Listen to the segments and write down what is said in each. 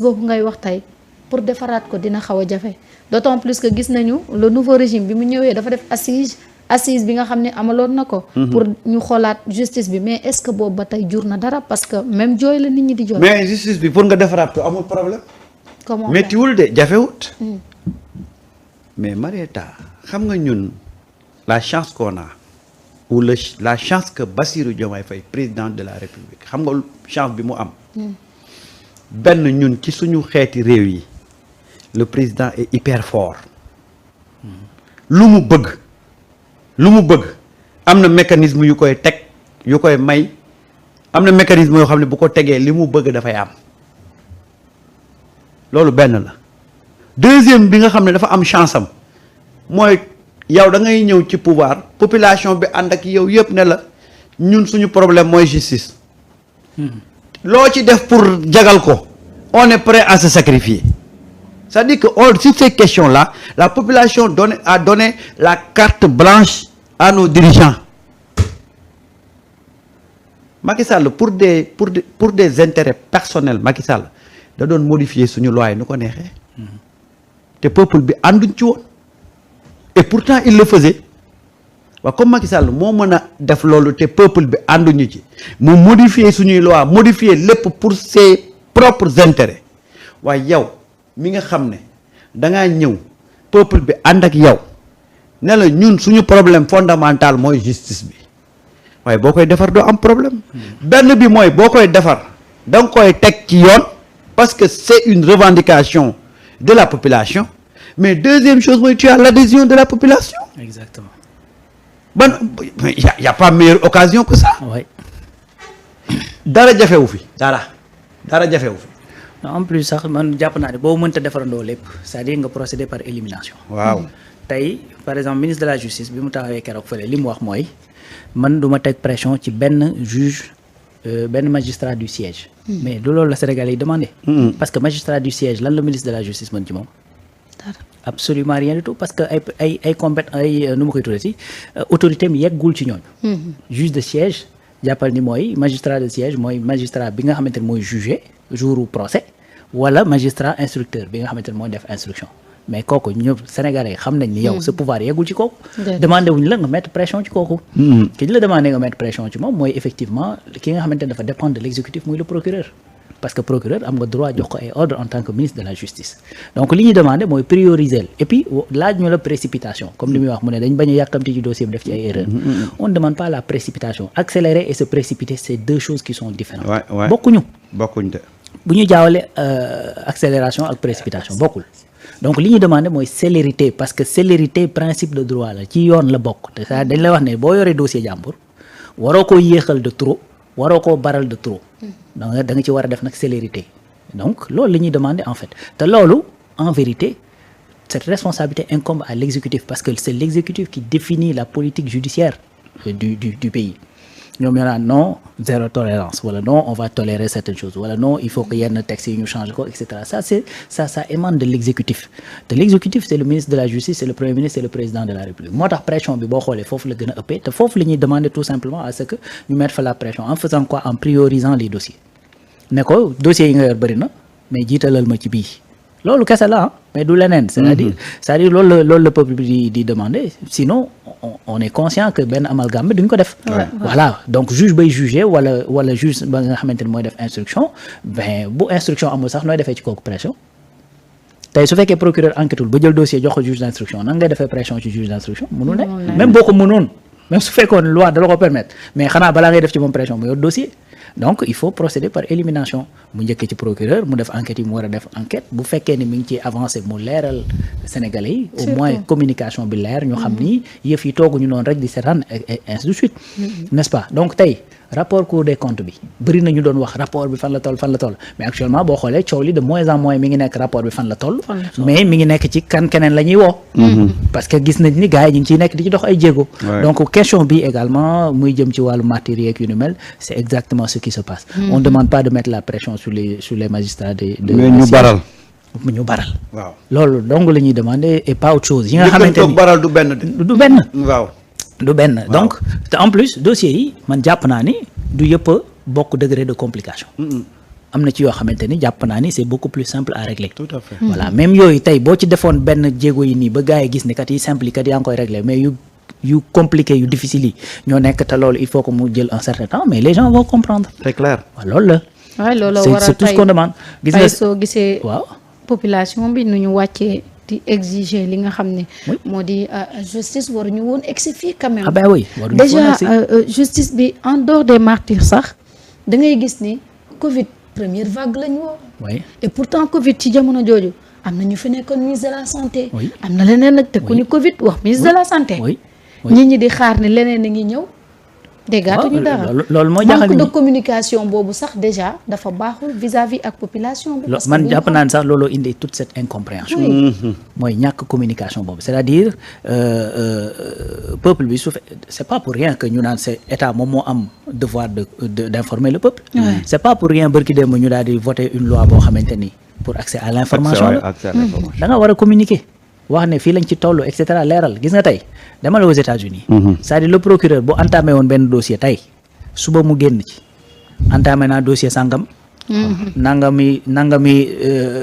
boobu ngay wax tey pour defaraat ko dina xaw a jafe d'autant plus que gis nañu le nouveau régime bi mu ñëwee dafa def assise bi nga xam ne amaloon na ko. pour ñu xoolaat justice bi mais est-ce que boobu ba tey jur na dara parce que même jooy la nit ñi di jooy. mais justice bi pour nga defaraat ko amul problème. comment méttiwul de jafewut. mais Marieta xam nga ñun la chance qu'on a ou la chance que Bassirou Diomaye Faye président de la République xam nga chance bi mu am. benn ñun ci suñu xeeti réew yi le président est hyper fort. lu mu bëgg am na mécanisme yu koy teg yu koy may am na mécanisme yoo xam ne bu ko tegee li mu bëgg dafay am loolu benn la. deuxième bi nga xam ne dafa am chance am mooy yow da ngay ñëw ci pouvoir population bi ànd ak yow yëpp ne la ñun suñu problème mooy justice. loo ci def pour jagal ko on est prêt à se sacrifier c'est-à-dire que sur ces questions-là la population a donné la carte blanche à nos dirigeants. Macky Sall pour des intérêts personnels Macky Sall da doon modifier suñu loi yi nu ko neexee. te peuple bi ànduñ ci woon et pourtant il le faisait waaw comme Macky Sall moo mën a def loolu te peuple bi ànduñu ci mu modifier suñuy loi modifier lépp pour ses propres intérêts waaye yow mi nga xam ne dangaa ñëw peuple bi ànd ak yow ne la ñun suñu problème fondamental mooy justice bi waaye boo koy defar doo am problème benn bi mooy boo koy defar da nga koy teg ci yoon parce que c'est une revendication de la population mais deuxième chose mooy tu as l'adhésion de la population. Exactement. Y a pas meilleure occasion que ça. Oui. dara jafewu fi dara jafewu fi. non en plus sax man jàpp naa ne boo mënta defarandoo lépp c'est-à-dire nga procéder par élimination. waaw tey par exemple ministre de la justice bi mu taxawee keroog fële li mu wax mooy man du ma teg pression ci benn juge benn magistrat du siège. mais du loolu la Sénégalais yi demandé. parce que magistrat du siège lan la ministre de la justice mën ci moom. absolument rien du tout parce que ay compétent nu ma koy tuddee si autorité mi yeggul ci ñooñu. juge de siège jàppal ni mooy magistrat de siège mooy magistrat bi nga xamante ne mooy jugé jouru procès wala magistrat instructeur bi nga xamante ne mooy def instruction mais kooku ñëpp Sénégalais xam nañ ni yow sa pouvoir yeggul ci kooku. demandé wuñ la nga mettre pression ci kooku. ki ñu la demandé nga mettre pression ci moom mooy effectivement ki nga xamante ne dafa dépendre de l'exécutif muy le procureur. parce que procureur am nga droit jox ko ay ordre en tant que ministre de la justice donc li ñuy demandé mooy prioriser et puis laaj ñu la précipitation comme li muy wax mu ne dañ bañ a yàkkamti ci dossier bi def ci ay erreurs. on ne demande pas la précipitation accélérer et se précipiter c'est deux choses qui sont différentes. bokkuñ de. bu ñu jaawale accélération ak précipitation bokkul donc li ñuy demandé mooy célérité parce que célérité principe de droit la ci yoon la bokk te ça dañ lay wax ne boo yoree dossier jàmbur waroo ko yéexal de trop waroo koo baral de trop. donc da nga ci war a def nag célérité donc loolu la ñuy demander en fait te loolu en vérité cette responsabilité incombe à l'exécutif parce que c'est l'exécutif qui définit la politique judiciaire du pays ñoom ñoo naan non zéro tolérance wala non on va tolérer certaines choses wala non il faut que yenn textes yi ñu change ko et cetera ça émane de l'exécutif te l'exécutif c'est le ministre de la justice c'est le premier ministre c'est le président de la république moo tax pression bi boo xoolee foofu la gën a ëppee te foofu la ñuy demander tout simplement à ce que ñu mettre fa la pression en faisant quoi en priorisant les dossiers ne ko dossiers yi nga yor bëri na mais jiitalal ma ci bii loolu kese la mais du leneen c'est-à-dire loolu la peuple bi di demander sinon on est conscient que benn amalgame bi duñ ko def voilà donc juge bay juger wala juge ba nga xamante ne mooy def instruction ben bu instruction amul sax nooy defee ci kooku pression tey su fekkee procureur enquêtul ba jël dossier jox ko juge d'instruction nan ngay defee pression ci juge d'instruction mënul ne même boo ko mënoon même su fekkoon loi da la ko permettre mais xanaa balaa ngay def ci moom pression mu yor dossier donc il faut procéder par élimination mu njëkkee ci procureur mu def enquête yi mu war a def enquête bu fekkee ni mi ngi ciy avancé mu leeral Sénégalais yi au moins communication bi leer ñu xam ni yëf yi tooguñu noonu rek di seetaan et ainsi de suite n'est-ce pas donc tey rapport Cour des comptes bi bëri na ñu doon wax rapport bi fan la toll mais actuellement boo xoolee coow li de moins en moins mi ngi nekk rapport bi fan la toll mais mi ngi nekk ci keneen la ñuy woo parce que gis nañ ni gars yi ñu ngi ciy nekk di ci dox ay jéego donc question bi également muy jëm ci wàllu matière yeeg yu ni mel c'est exactement ce qui se passe on ne demande pas de mettre la pression sur les magistrats de mais ñu baral waaw loolu donc la ñuy demander et pas autre chose yi nga xamante ni baral du benn waaw du benn donc te en plus dossiers yi man jàpp naa ni du yëpp a bokk degré de complication am na ci yoo xamante ni jàpp naa ni c'est beaucoup plus simple à régler. tout à fait. voilà même yooyu tey boo ci defoon benn jéego yi nii ba gars yi gis ne kat yi simple yi kat yaa ngi koy régler mais yu compliqué yu difficile yi ñoo nekk te loolu il faut que mu jël un certain temps mais les gens vont comprendre. c'est clair. waaw loolu la. waaye loolu c'est waral tout ce qu'on demande. gis nga soo gisee waaw. population bi nu ñu wàccee di exiger li nga xam ne moo di justice waruñu woon egsi fii quand même. ah ben oui waruñu déjà woon justice bi en dehors des martyrs sax da ngay gis ni Covid première vague la ñu woo. oui et pourtant Covid ci jamono jooju am na ñu fi nekkoon ministre de la santé. Oui. am na leneen nag te ku ni Covid wax ministre de la santé. oui nit ñi di xaar ne leneen a ngi ñëw. déggaatuñu dara loolu mooy jaaxal manque de ni communication boobu sax déjà dafa baaxul vis-à-vis ak population bi. parce que man bu ñu jàpp xam- naa ne sax looloo indi toute cette incompréhension. mooy ñàkk communication boobu c'est-à-dire peuple bi su fe c'est pas pour rien que ñu naan c'est état moom moo am devoir d'informer le peuple. Ouais. c'est pas pour rien bërki démb ñu daal di voter une loi boo xamante ni pour accès à l'information la da nga war a communiquer wax ne fii lañ ci toll et cetera leeral gis nga tey demal aux États-Unis c'est-à-dire le procureur bu entamé woon benn dossier tey suba mu génn ci entamé naa dossier sàngam nangami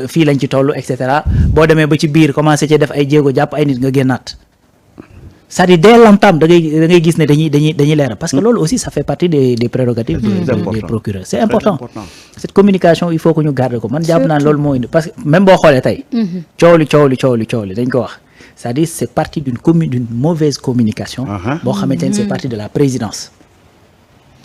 fii lañ ci toll et cetera boo demee ba ci biir commencé ci def ay jéego jàpp ay nit nga génnaat c'est-à-dire dès l'entame da ngay gis ne dañuy leeral parce que loolu aussi ça fait partie des prérogatives des procureurs c'est important cette communication il faut que ñu garder ko man jàpp naa loolu moo indi parce que même boo xoolee tey coow li dañ ko wax c'est-à-dire c'est partie d'une mauvaise communication boo xamante ni c'est partie de la présidence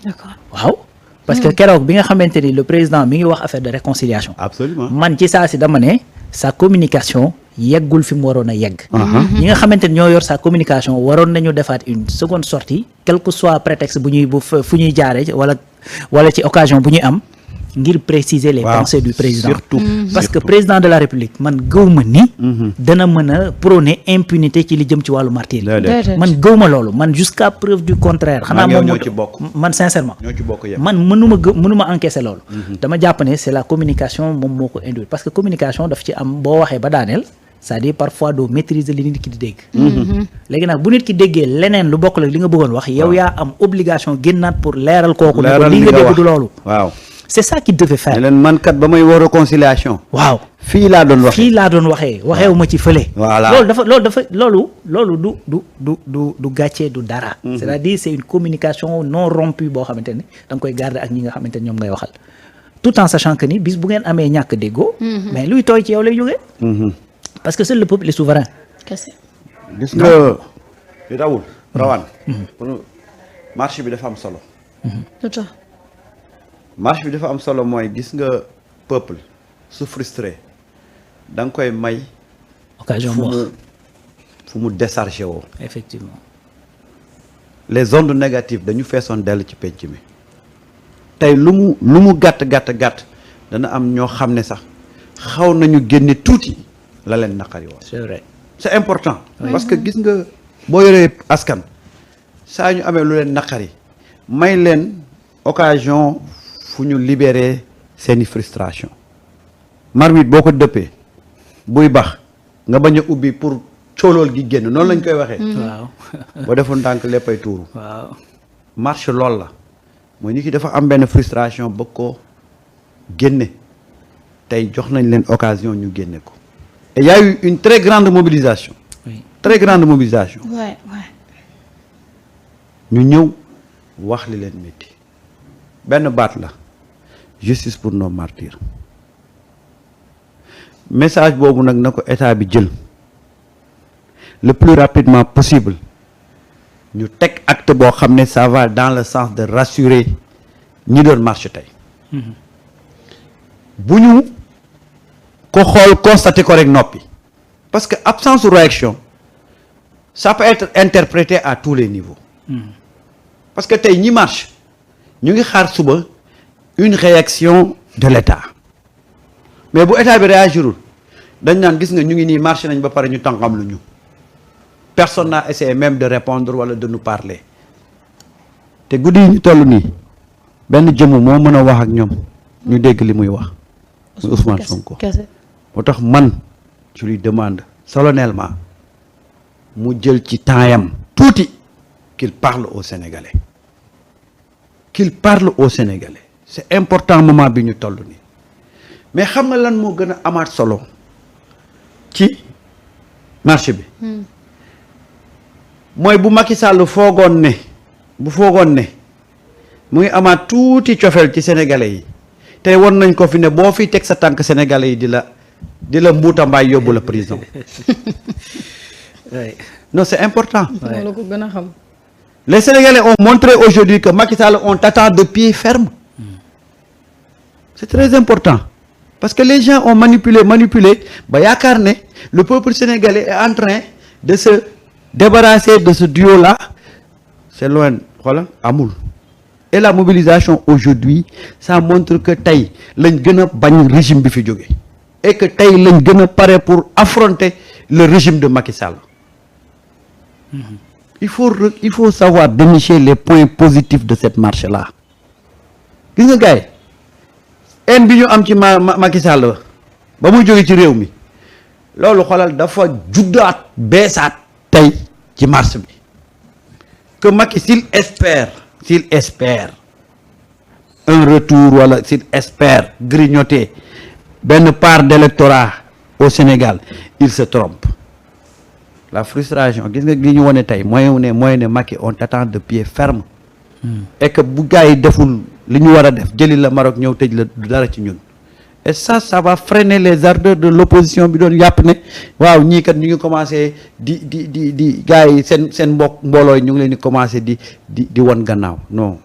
d'accord waaw parce que keroog bi nga xamante ni le président mi ngi wax affaire de réconciliation absolument. man ci saa si dama ne sa communication yeggul fi mu waroon a yegg ñi nga xamante ni ñoo yor sa communication waroon nañu defaat une seconde sortie quel que soit prétexte fu ñuy jaare wala ci occasion bu ñuy am ngir préciser les pensées du président surtout parce que président de la république man gëwma ni dana mën a prôner impunité ci li jëm ci wàllu martyr Déedéet. man gëwma loolu man jusqu'à preuve du contraire xanaa moom ñoo ci bokk. man sincèrement ñoo ci bokk yem. man mënuma encaisser loolu dama jàpp ne c'est la communication moom moo ko induire parce que communication daf ci am boo waxee ba daaneel c'est-à-dire parfois doo maîtriser li nit ki di dégg léegi nag bu nit ki déggee leneen lu bokk la li nga bëggoon wax yow yaa am obligation génnaat pour leeral kooku ne ko li nga dégg du loolu waaw. c'est ça qu'il devait faire ne leen man kat ba may woo réconciliation. waaw fii laa doon waxee. fii laa doon waxeewu ma ci fële Voilà. loolu du gàccee du dara c'est-à-dire c'est une communication non rompue boo xamante ni da nga koy garder ak ñi nga xamante ni ñoom ngay waxal tout en sachant que ni bis bu ngeen amee ñàkk déggoo mais luy tooy ci yow lay jógee parce que seul le peuple est souverain kese. gis nga li dawul rawaan pour marché bi dafa am solo. lu tax marché bi dafa am solo mooy gis nga peuple su frustré da nga koy may occasion mu wax fu mu déchargé woo. effectivement les ondes négatives dañu feesoon dell ci penc mi tey lu mu gàtt dana am ñoo xam ne sax xaw nañu génne tuuti la leen naqari woon. c'est vrai c'est important. parce que gis nga boo yoree askan saa ñu amee lu leen naqari may leen occasion fu ñu libérer seeni frustration marmite boo ko dëppee buy bax nga bañ a ubbi pour coolool gi génn noonu lañ koy waxee. waaw boo defoon ndànk léppay tuuru. waaw marche lool la mooy nit ki dafa am benn frustration ba ko génne tey jox nañ leen occasion ñu génne ko et il y a eu une très grande mobilisation. oui très grande mobilisation. ouais ñu ñëw wax li leen métti benn baat la justice pour nos martyrs message boobu nag na ko état bi jël le plus rapidement possible ñu teg acte boo xam ne ça va dans le sens de rassurer ñi doon marché tey bu ñu ko xool constaté ko rek noppi parce que absence de réaction ça peut être interprété à tous les niveaux parce que tey ñi marche ñu ngi xaar suba une réaction de l'État mais bu état bi réagirul dañ naan gis nga ñu ngi nii marché nañ ba pare ñu tànqam lu ñu personne n'a essayé même de répondre wala de nous parler te guddi yi ñu toll nii benn jëmm moo mën a wax ak ñoom ñu dégg li muy wax muy Ousmane Sonko kese. moo tax man je lui demande solennellement mu jël ci taayam tuuti qu'il parle aux Sénégalais c'est important moment bi ñu toll nii mais xam nga lan moo gën a amaat solo ci marché bi mooy bu Macky Sall foogoon ne mu ngi amaat tuuti cofeel ci sénégalais yi tey won nañ ko fi ne boo fi teg sa tànk sénégalais yi di la mbuuta mbaay yóbbu la prison non c'est important moo la ko gën a xam. les sénégalais ont montré aujourd'hui que Macky Sall on t'attend de pied ferme c'est très important parce que les gens ont manipulé ba yaakaar ne le peuple sénégalais est en train de se débarrasser de ce duo là c'est loin voilà amul et la mobilisation aujourd'hui ça montre que tey lañ gën a bañ régime bi fi jóge et que tey lañ gën a pare pour affronter le régime de Macky Sall il faut savoir dénicher les points positifs de cette marche là gis nga gars yi haine bi ñu am ci Macky Sall ba muy jóge ci réew mi loolu xoolal dafa juddaat beesaat tey ci marche bi que Macky s'il espère un retour wala s'il espère grignoter benn part d'électorat au Sénégal il se trompe la frustration gis nga gi ñu wone tey mooy ne Macky on t'attend de pied ferme et que bu gars yi deful li ñu war a def jëli la Maroc ñëw tëj la du dara ci ñun et ça va freiner les ardeurs de l'opposition bi doon yàpp ne waaw ñii kat ñu ngi commencé di gars yi seen mbooloo ñu ngi leen di commencé di won gannaaw non